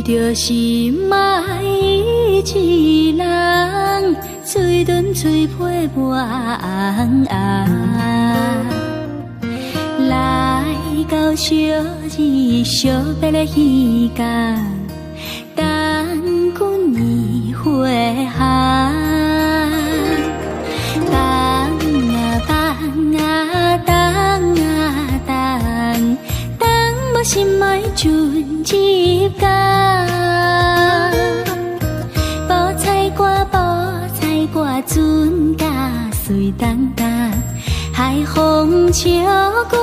着心爱一人，嘴唇嘴皮抹红红，来到小日惜别的时间，等几年回航，等啊等啊等啊等，等无心爱船入港。船甲水东东，海风笑我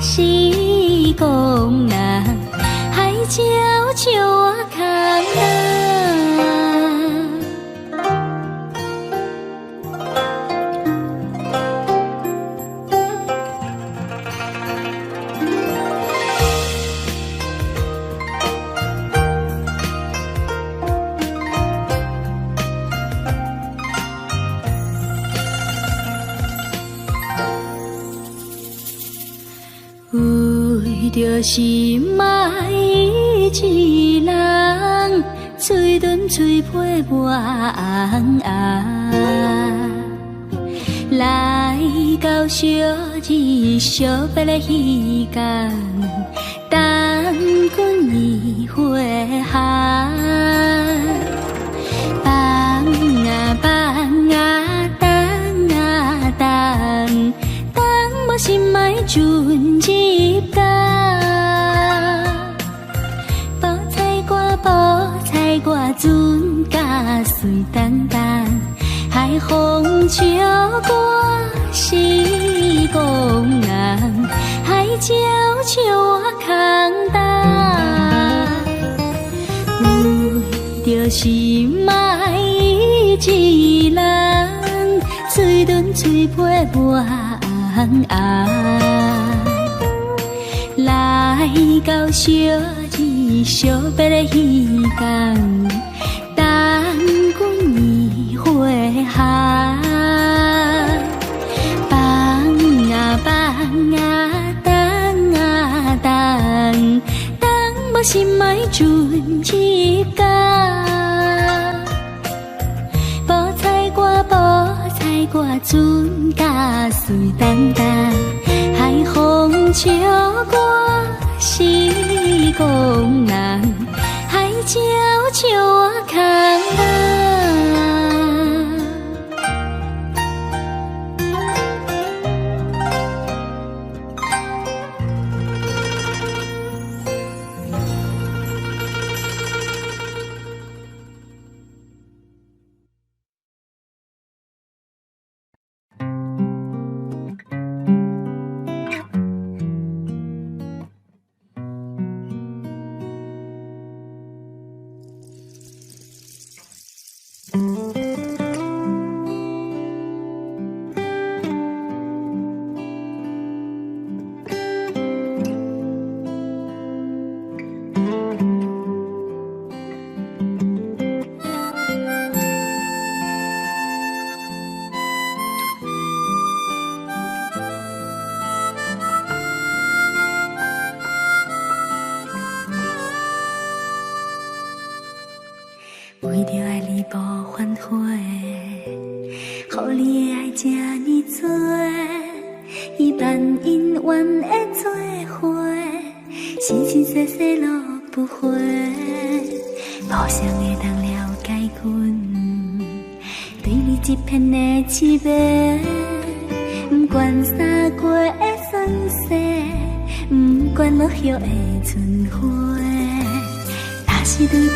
是工人，海鸟笑我空人。为着心爱一人，嘴唇嘴皮抹红红，来到小日惜别的时间，等几年回航，放啊放啊等啊等，等无心爱船入港。我船甲水东东，海风笑我是工人，海鸟笑我空东。为着心爱一人，嘴唇嘴皮抹红红，来到小日惜别的时间，等几年回航，放啊放啊等啊等，等无心爱船入港。菠菜我船甲水东东，海风笑我是工人，海鸟笑我空人。为着爱你无反悔，予你的爱这呢多，伊万因缘会做伙，生生世世路不回，互相会当了解阮，对你一片的痴迷，不管三月的酸涩，不管落叶的春花。是对我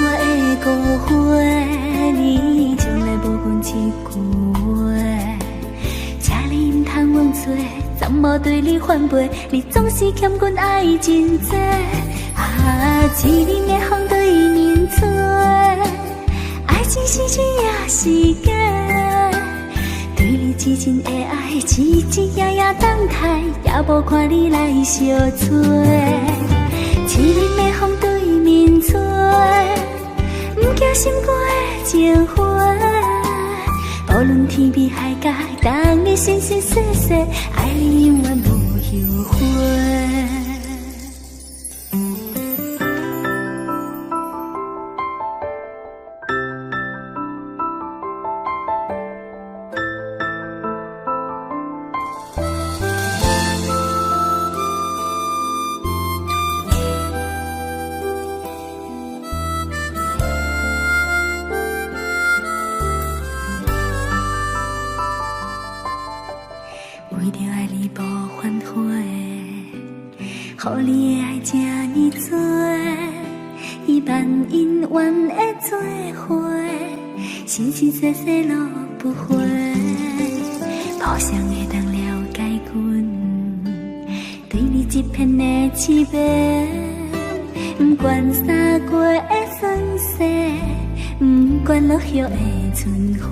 的误会，你从来无讲一句话，请你唔通忘记，暂无对你反背，你总是欠阮爱真多。啊，一年的风对面吹，爱情是一夜时间，对你至真的爱，一日夜夜等待，也无看你来相催。凄冷的风对面吹，不惊心肝的情花。无论天边海角，等你生生世世，爱你永远无后悔。为着爱你无反悔，予你的爱这呢多，伊万因缘的做伙，生生世世路不回。互相会当了解阮，对你一片的痴迷，不管三月的霜雪，不管落叶的春花。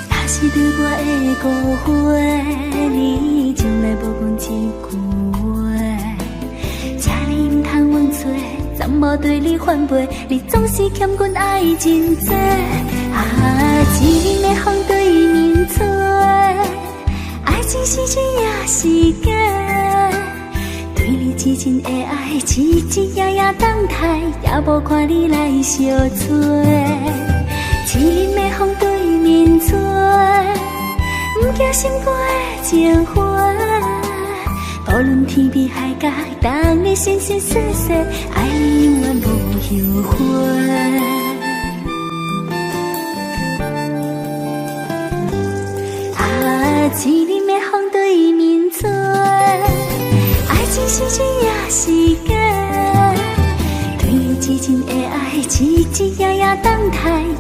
若是对我的误会，你从来无讲一句话，请你唔通冤错，暂无对你反背，你总是欠阮爱真多。一冷的风对面吹，爱情是一夜时间，对你至真的爱，一日夜夜等待，也无看你来相催。一冷的风对面吹，不惊心肝的情花。无论天边海角，等你生生世世，爱你永远无后悔。一冷的风对面吹，爱情是一夜时间，对你至真的爱，一日夜夜等待，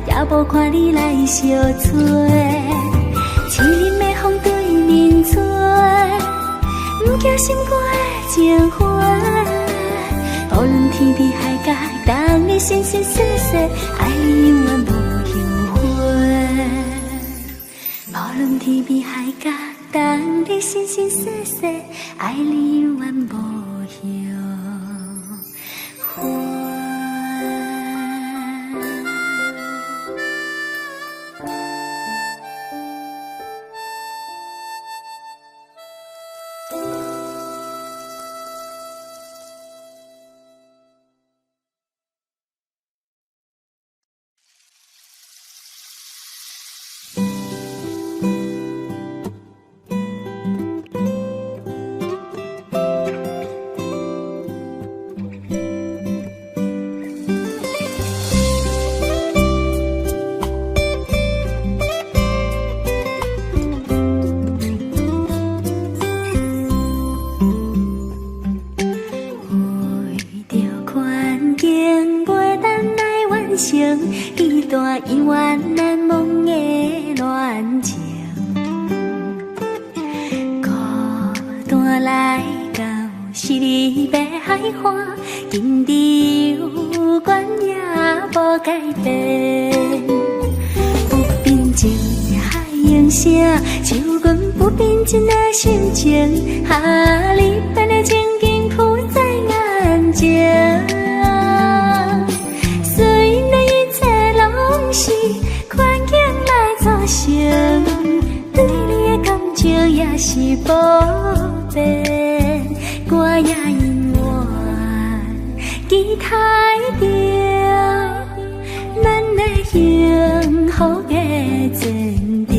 也无看你来相催。一冷的风对面吹，不惊心肝的情花。无论天边海角，等你生生世世，爱你永远无后悔。无论天边海角，等你生生世世，爱你永远无后悔。一段永远难忘的恋情，孤单来到十里白海花，今朝愿也无改变。不变情海涌声，像阮不变情的心情，离别的情景浮在眼前。是环境来造成，对你的感情也是无变。我也永远期待着咱的幸福的前程。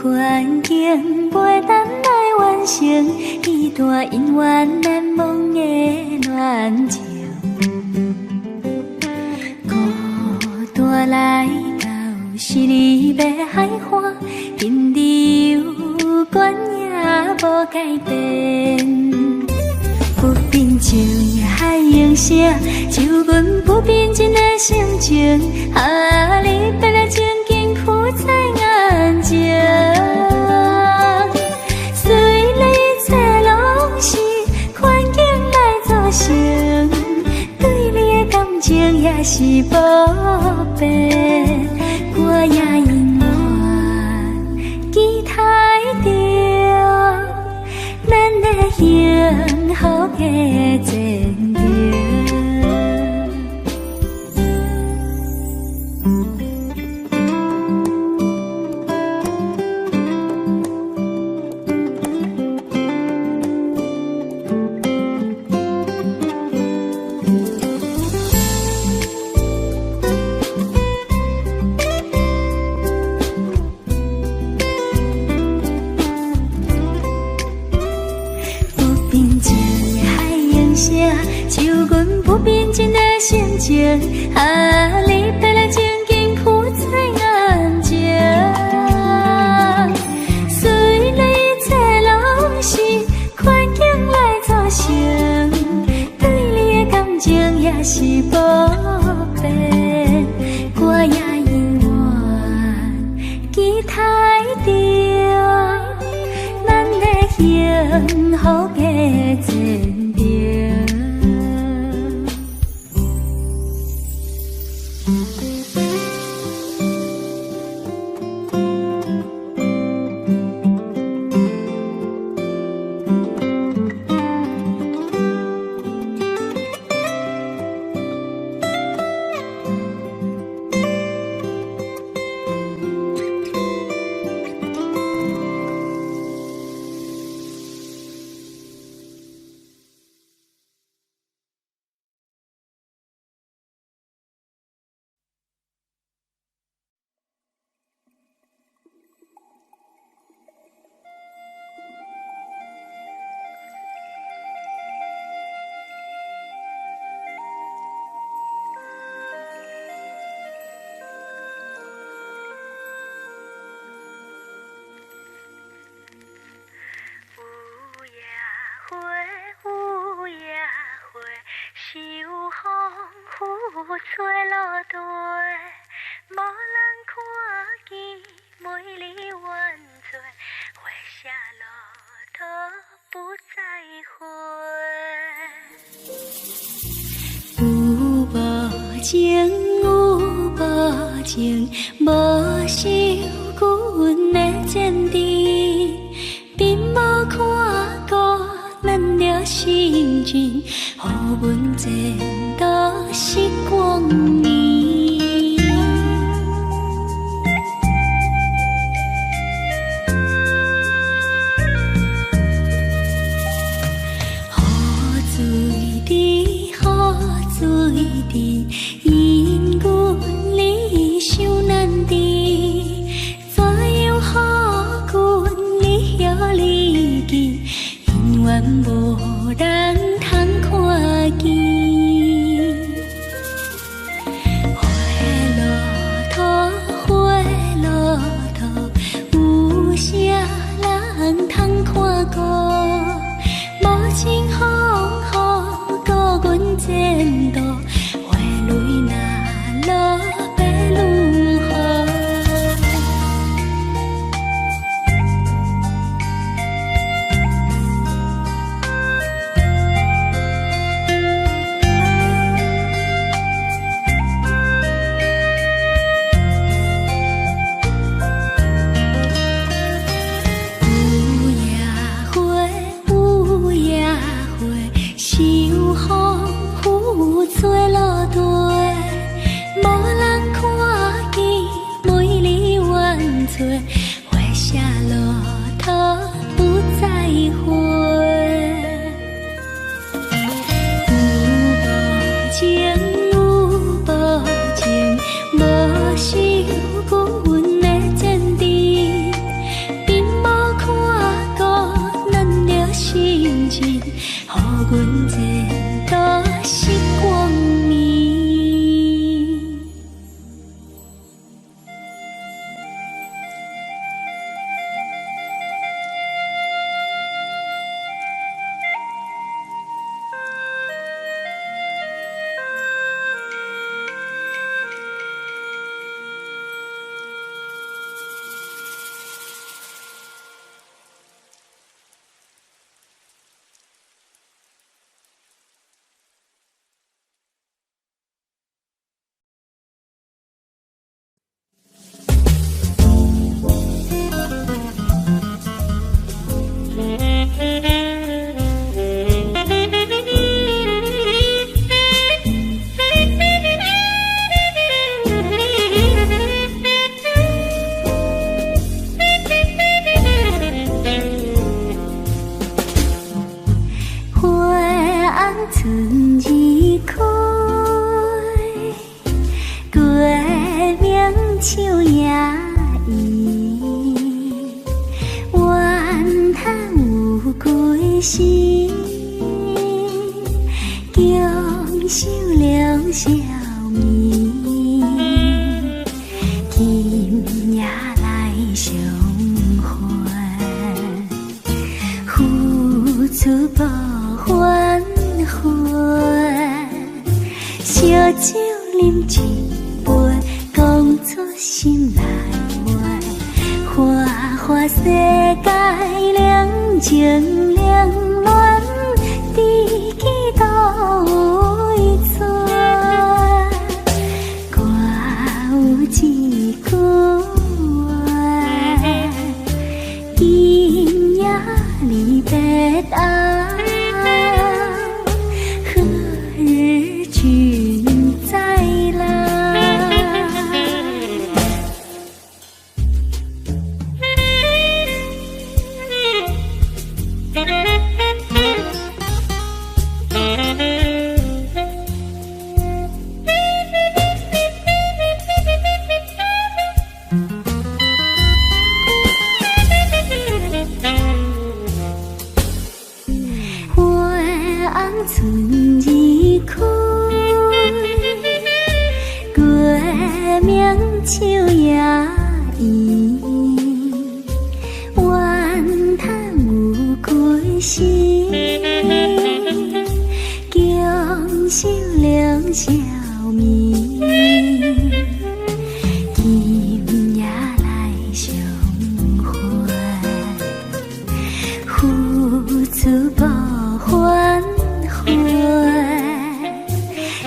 环境袂当来完成一段永远难忘的恋情，孤单来到是你要海花，今日有关也无改变。不变情海涌声，就阮不变真的心情，你别来情景浮在眼前。虽然一切拢是环境来造成，对你的感情也是无变，我也永远期待着咱的幸福的前程。就阮不变真的心情，你别来情景浮在眼前。虽然一切拢是环境来造成，对你的感情也是无变，我也永远期待着咱的幸福的前程。是有风雨吹落地，无人看见美丽原罪，花谢落土不再回。有无情，有无情，无受阮的坚持，并无看过咱的心情。予阮前途是光明，雨水滴，雨水滴，因阮你伤难治，怎样予阮你晓离记，永远无人通看见。时，强收了笑面，今夜来相会，付出无反悔，烧酒饮一杯，讲出心内话，花花世界两情两恋，知己都为错。我有一句话，今夜离别后，何日君再来？春已开，月明秋也圆，怨叹有几时，强收了笑面，今夜来相会，付出无反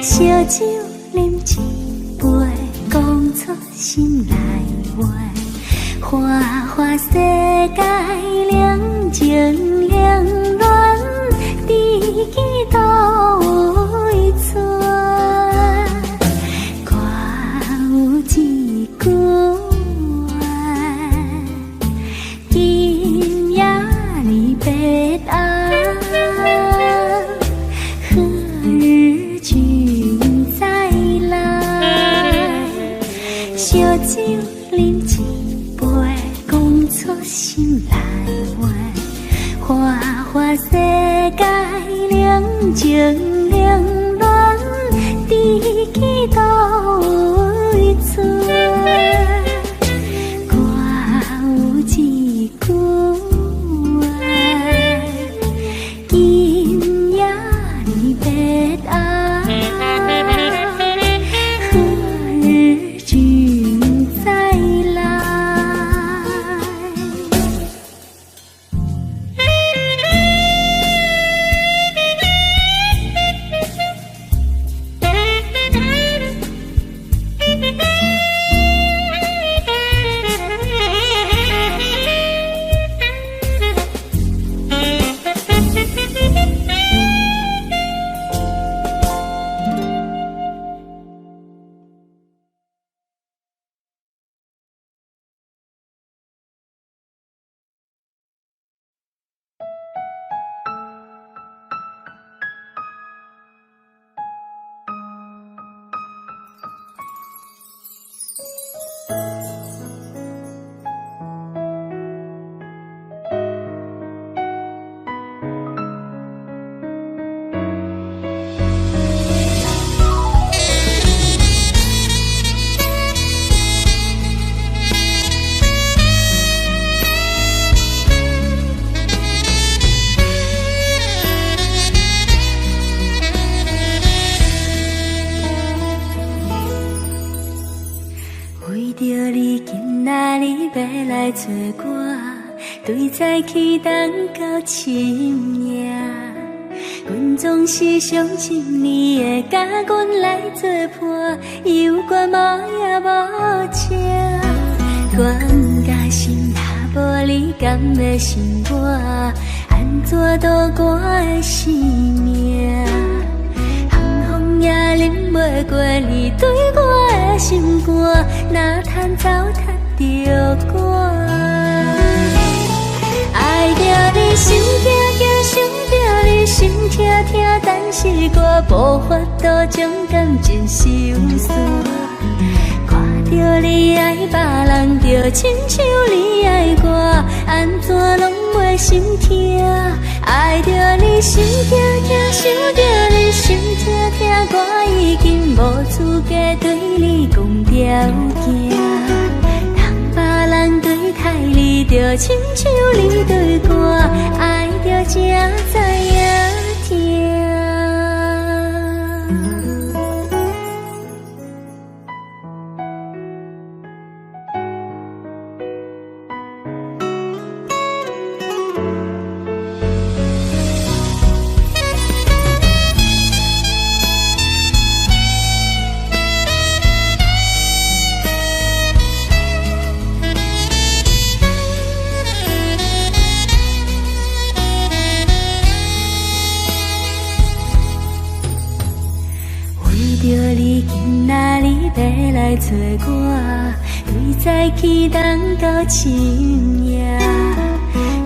烧酒饮一杯，讲出心内话，花花世界两情两恋，知己都为错。我有一句话，今夜离别后，何日君再来？烧酒饮一杯，讲出心内话，花花世界两情两恋，知己都为错。我有一句话，今夜离别后，何日君再来？为着你今仔日要来找我，对在起等到深夜，阮总是相信你会甲阮来作伴，有我无也无请，团甲心若无你甘会心我，安怎度我的生命？风也淋袂过你对我的心肝，哪通糟蹋着我？爱着你心惊惊，想着你心痛痛，但是我无法度将感情收煞。看着你爱别人，就亲像你爱我，安怎拢袂心痛，爱着你心痛痛，想着你心痛痛，我已经无资格对你讲条件。当别人对待你，就亲像你对我，爱着才知影痛。为着你今仔日要来找我，对早起等到深夜，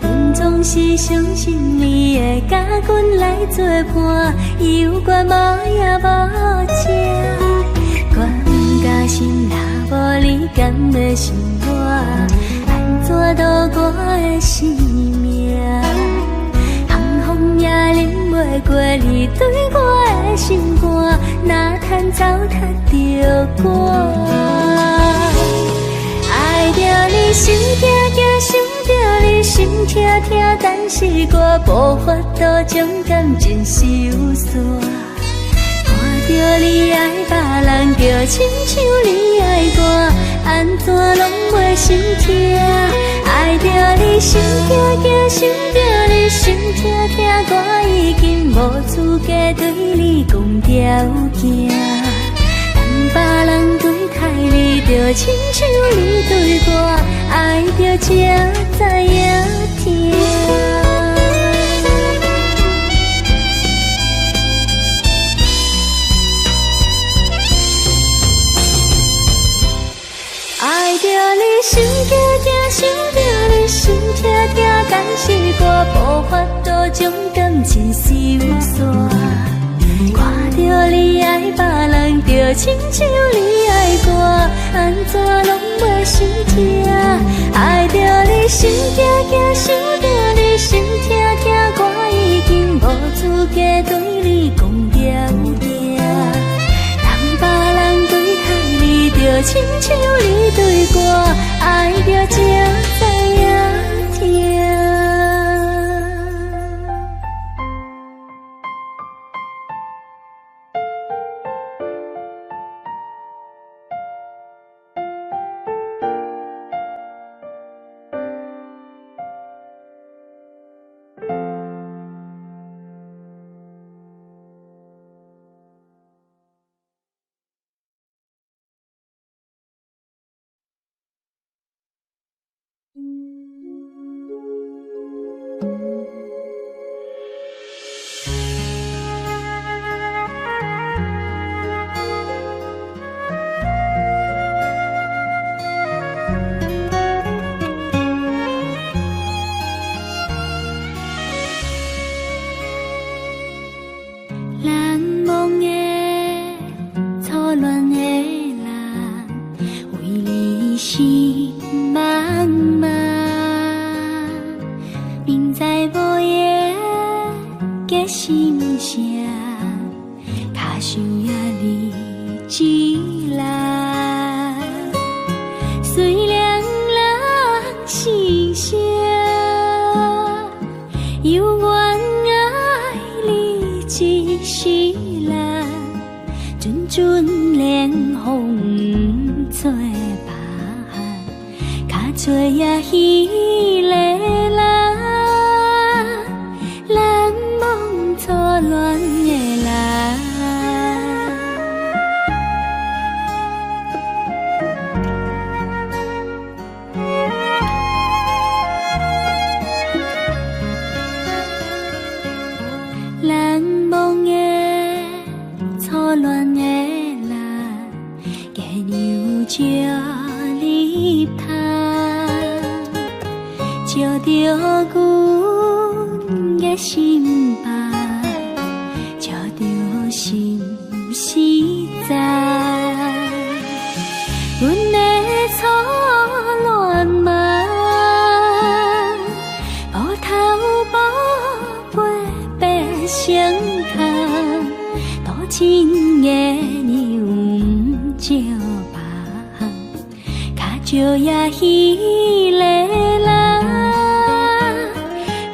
阮总是相信你会甲阮来作伴，犹原无影无迹。管甲心若无你，甘要想我，安怎度我的生命？寒风也忍袂过你对我的心肝，哪通糟蹋着我？爱着你心痛痛，想着你心痛痛，但是我无法度将感情收煞。看着你爱别人，就亲像你爱我，安怎拢袂心痛？爱着你心痛痛，想着你心痛痛，我已经无资格对你讲条件。当别人对待你，就亲像你对我，爱着才知影痛。爱着你心痛痛，想着你心痛痛，但是我无法度将感情收煞。看着你爱别人，就亲像你爱我，安怎拢袂心痛？爱着你心痛痛，想着你心痛痛，我已经无资格对你讲条件。当别人对待你，就亲像你对我，爱着才知影痛。彼个人，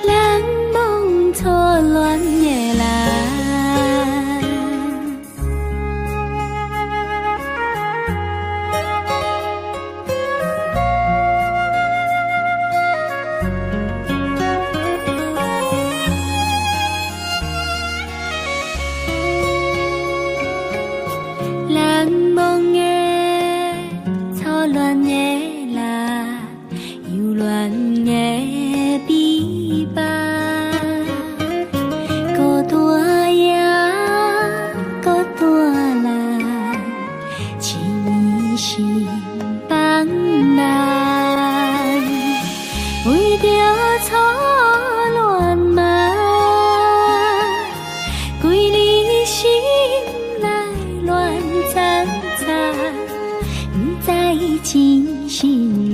人梦初恋的人。人梦的初恋的人，幽恋的美梦，孤单夜，孤单人，痴迷心放人，为着初恋梦，规日心内乱糟糟，不知真心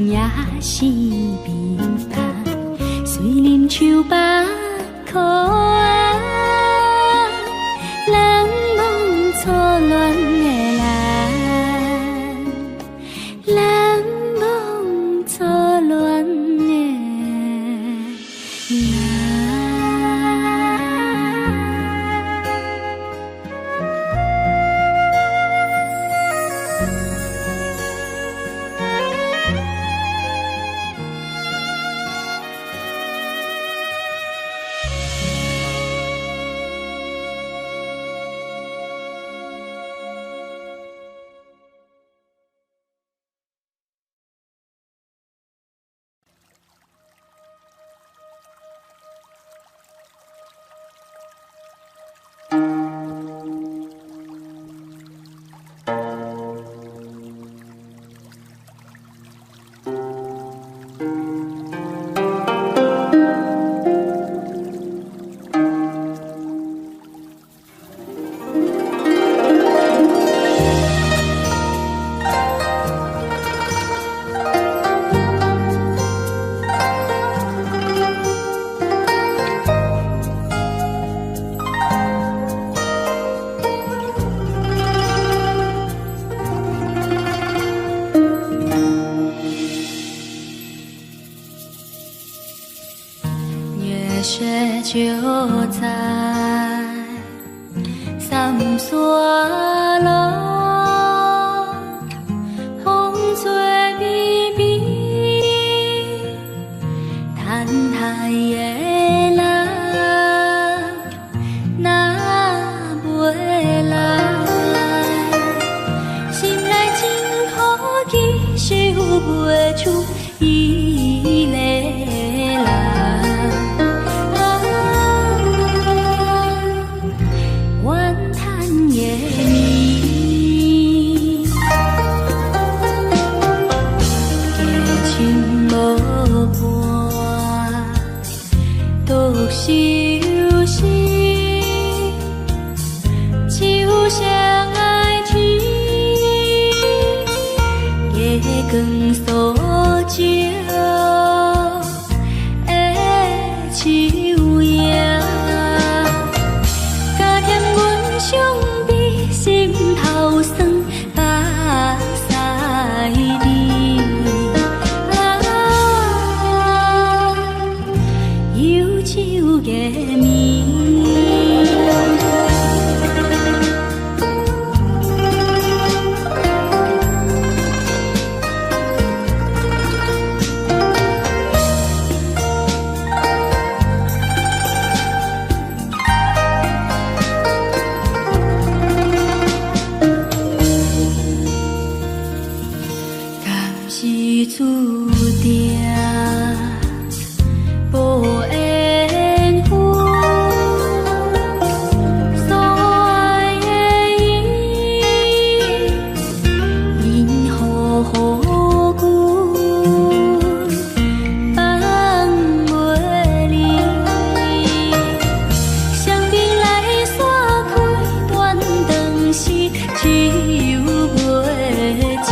也是迷梦，随啉酒吧苦啊，人梦初恋的人，人梦初恋的人。雪就在三山路，风吹微微，等待的人若袂来，心内真可惜想袂出伊个人。休息，就像爱情月光所照的树影，加添阮伤悲心头酸，目屎滴。悠久的眠。敢是注定？无缘分，所爱的伊，因何予阮放袂离？双边来散开，断肠时只有袂知。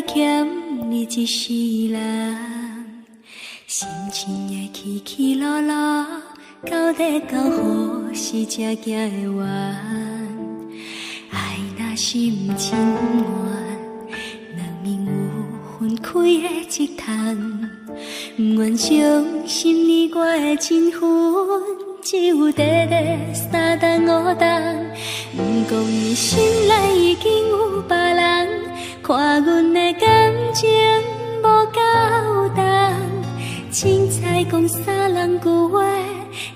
会欠你一世人，心情的起起落落，到底到何时才行会完？爱若是不情愿，两面有分开的一趟，不愿相信你我的情分，只有短短3顿5顿。不过你心内已经有别人，看阮的感情无够重，凊彩讲三人句话，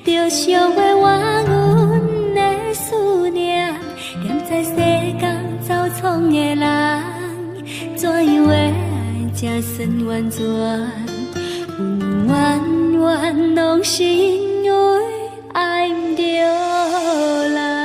就伤会换阮的思念。念在世间走闯的人，怎样会爱这算完全？冤冤拢是因为爱不着人。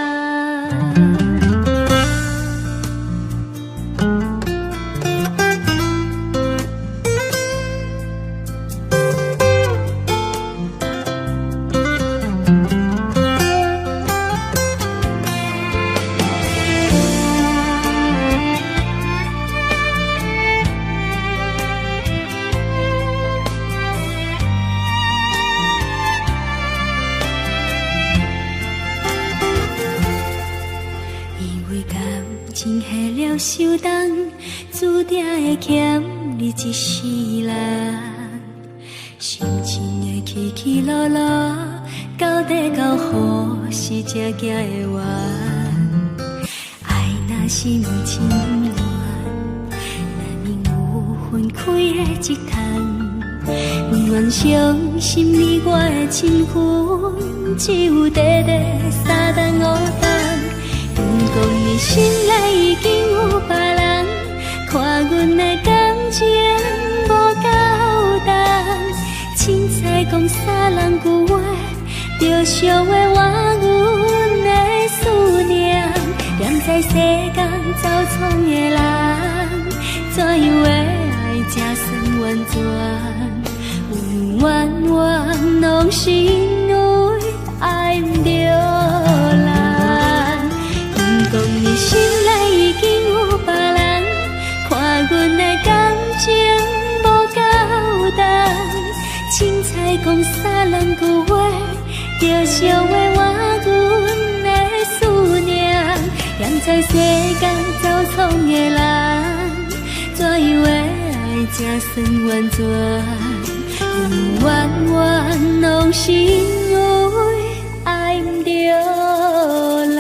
情下了手重，注定会欠你一世人。心情的起起落落，到底到何时才行会完？爱若是不情愿，难免有分开的一趟。不愿相信你我的情分，只有短短3顿5顿。不过你心内已经有别人，看阮的感情无够重，凊彩讲三人句话，就伤会换阮的思念。念在世间走闯的人，怎样会爱这算完全？冤冤拢是因为爱不着人。讲你心内已经有别人，看阮的感情无够重，凊彩讲三人句话，就伤会换阮的思念。念在世间走闯的人，怎样会爱这算完全？冤冤拢是因为爱不着人。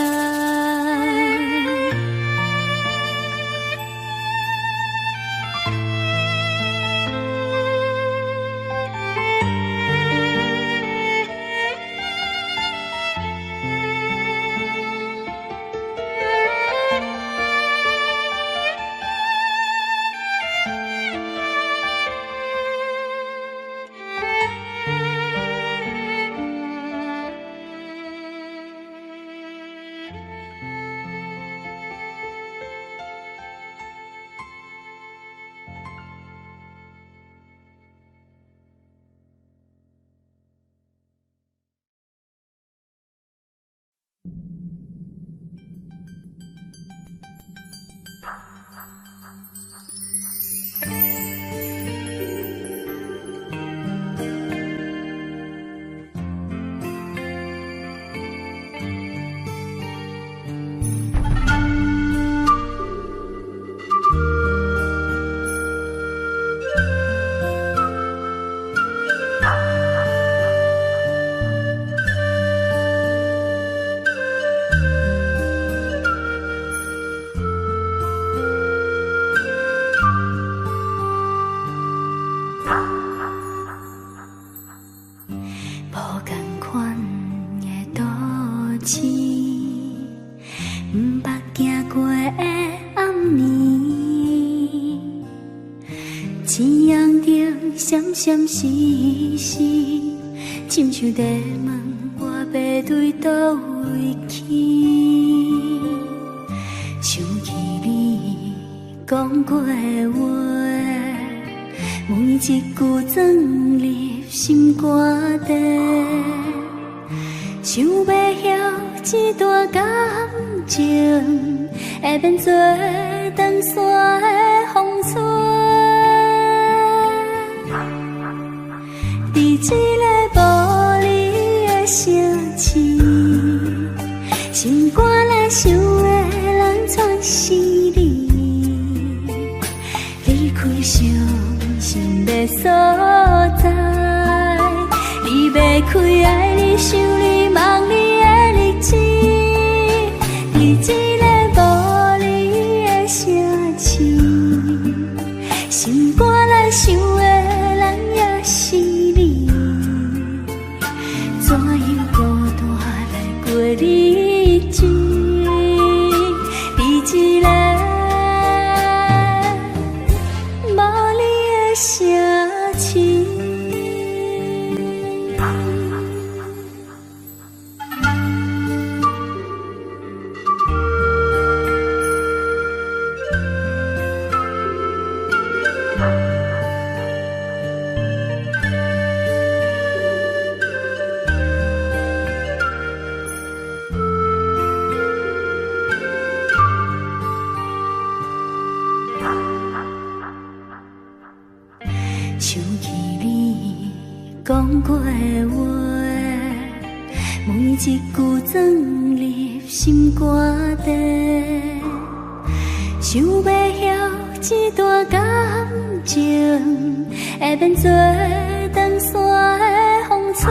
闪时时，深秋在问我要对倒位去。想起你讲过的话，每一句钻入心肝底。想要晓这段感情，会变做长山的风吹。伫这个无你的城市，心肝内想的人全是你，离开伤心的所在，你要开爱你想你梦你的日子，伫这个无你的城市，心肝内想的人也是你，怎样孤单来过日子？伫一个无你的城市。想起你讲过的话，每一句钻入心肝底，想要晓这段感情，会变做长山的风吹，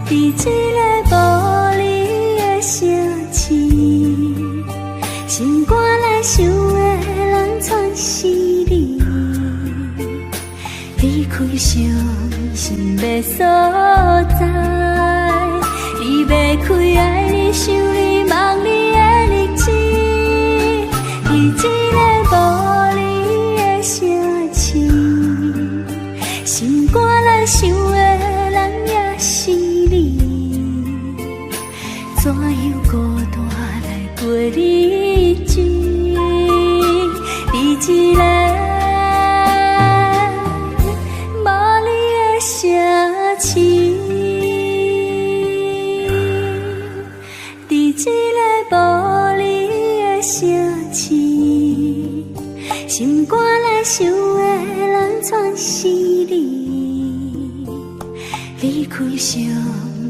伫这个无你的城市，心肝内想的人全是你。离开伤心的所在，你要开爱你想你梦你的日子，伫这个无你的城市，心肝内想的人也是你，怎样孤单来过日子？伫一个城市，伫这个无你的城市，心肝内想的人全是你，离开伤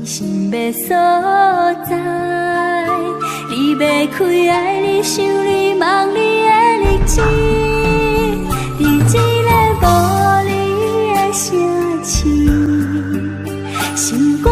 心的所在，你要开爱你想你梦你的日子，伫这个无你的城市。心肝